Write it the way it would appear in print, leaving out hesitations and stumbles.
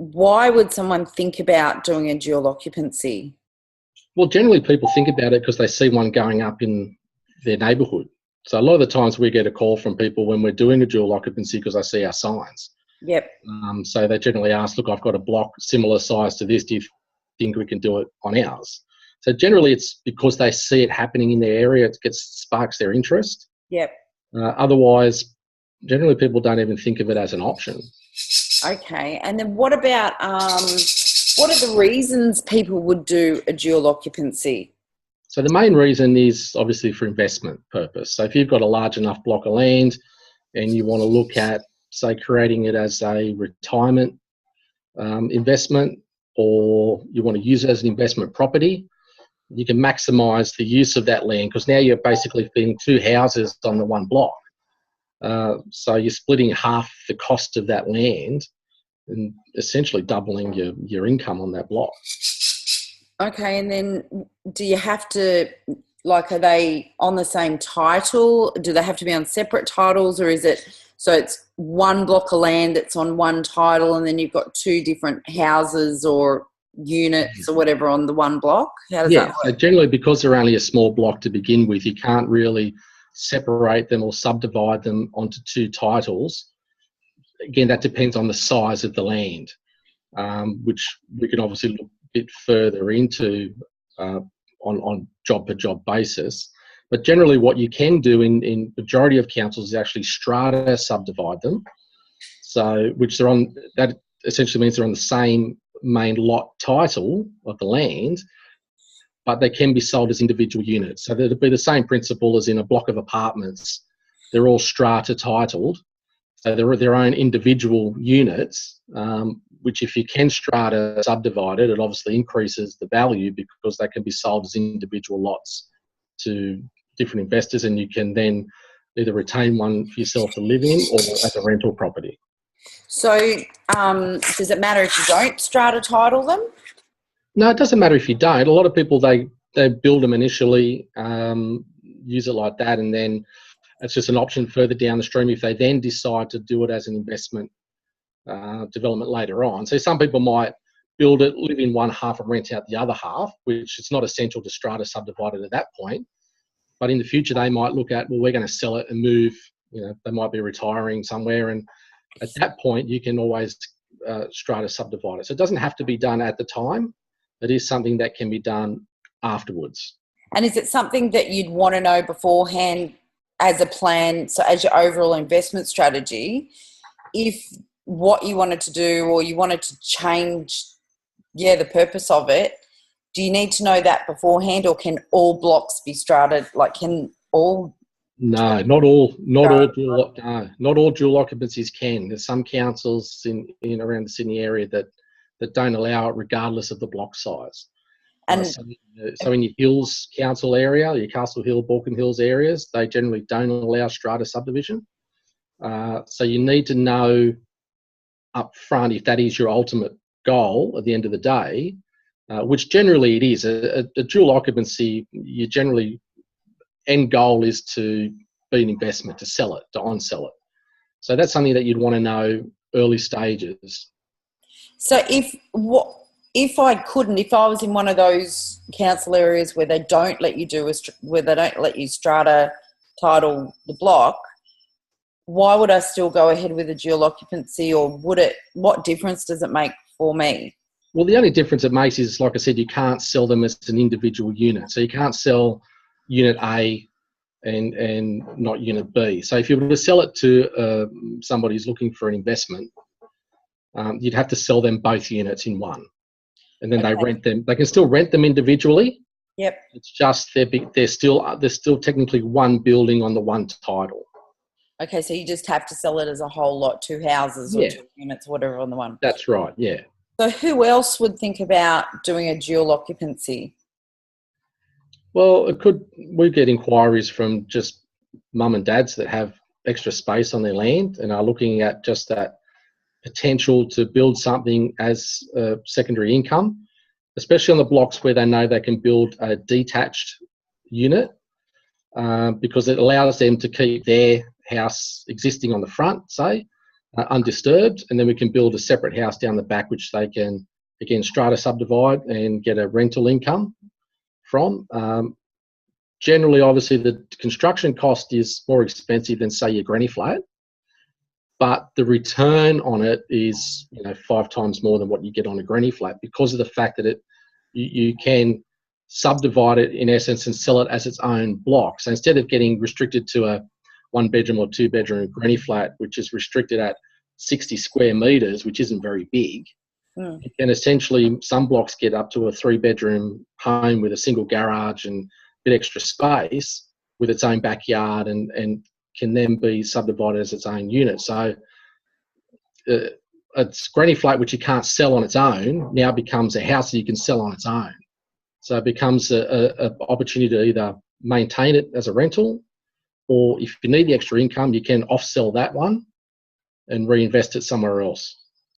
why would someone think about doing a dual occupancy? Well, generally people think about it because they see one going up in their neighbourhood. So a lot of the times we get a call from people when we're doing a dual occupancy because they see our signs. Yep. So they generally ask, look, I've got a block similar size to this. Do you think we can do it on ours? So generally it's because they see it happening in their area. It sparks their interest. Yep. Otherwise, generally people don't even think of it as an option. Okay. And then what about, what are the reasons people would do a dual occupancy? So the main reason is obviously for investment purpose. So if you've got a large enough block of land and you want to look at, say, creating it as a retirement investment, or you want to use it as an investment property, you can maximise the use of that land because now you're basically fitting two houses on the one block. So you're splitting half the cost of that land and essentially doubling your income on that block. Okay, and then do you have to, like, are they on the same title? Do they have to be on separate titles, or is it, so it's one block of land that's on one title and then you've got two different houses or units or whatever on the one block? How does that work? So generally because they're only a small block to begin with, you can't really separate them or subdivide them onto two titles. Again, that depends on the size of the land, which we can obviously look a bit further into on job-per-job basis. But generally what you can do in majority of councils is actually strata subdivide them. So that essentially means they're on the same main lot title of the land, but they can be sold as individual units. So it'd be the same principle as in a block of apartments. They're all strata titled. So they're their own individual units, which if you can strata subdivide it, it obviously increases the value because they can be sold as individual lots to different investors, and you can then either retain one for yourself to live in or as a rental property. So does it matter if you don't strata title them? No, it doesn't matter if you don't. A lot of people, they build them initially, use it like that, and then it's just an option further down the stream if they then decide to do it as an investment development later on. So some people might build it, live in one half and rent out the other half, which it's not essential to strata subdivide it at that point. But in the future, they might look at, well, we're going to sell it and move, they might be retiring somewhere. And at that point, you can always strata subdivide it. So it doesn't have to be done at the time. It is something that can be done afterwards. And is it something that you'd want to know beforehand as a plan, so as your overall investment strategy, if what you wanted to do or you wanted to change, the purpose of it, do you need to know that beforehand, or can all blocks be strated? Like, can all? No, not all dual occupancies can. There's some councils in around the Sydney area that don't allow it regardless of the block size. And so in your Hills Council area, your Castle Hill, Balkan Hills areas, they generally don't allow strata subdivision. So you need to know up front if that is your ultimate goal at the end of the day, which generally it is. A dual occupancy, you generally end goal is to be an investment, to sell it, to on-sell it. So that's something that you'd want to know early stages. So if I was in one of those council areas where they don't let you strata title the block, why would I still go ahead with a dual occupancy, or what difference does it make for me? Well, the only difference it makes is, like I said, you can't sell them as an individual unit. So you can't sell unit A and not unit B. So if you were to sell it to somebody who's looking for an investment, you'd have to sell them both units in one. And then they rent them. They can still rent them individually. Yep. It's just they're still technically one building on the one title. Okay, so you just have to sell it as a whole lot, two houses or two units, whatever on the one. That's right, yeah. So who else would think about doing a dual occupancy? Well, we get inquiries from just mum and dads that have extra space on their land and are looking at just that potential to build something as a secondary income, especially on the blocks where they know they can build a detached unit, because it allows them to keep their house existing on the front, say, undisturbed, and then we can build a separate house down the back, which they can, again, strata subdivide and get a rental income from. Generally, obviously, the construction cost is more expensive than, say, your granny flat, but the return on it is 5 times more than what you get on a granny flat, because of the fact that you can subdivide it in essence and sell it as its own block. So instead of getting restricted to a 1-bedroom or 2-bedroom granny flat, which is restricted at 60 square metres, which isn't very big, you can essentially, some blocks get up to a 3-bedroom home with a single garage and bit extra space with its own backyard, and can then be subdivided as its own unit. So a granny flat which you can't sell on its own now becomes a house that you can sell on its own. So it becomes a opportunity to either maintain it as a rental, or if you need the extra income, you can off-sell that one and reinvest it somewhere else.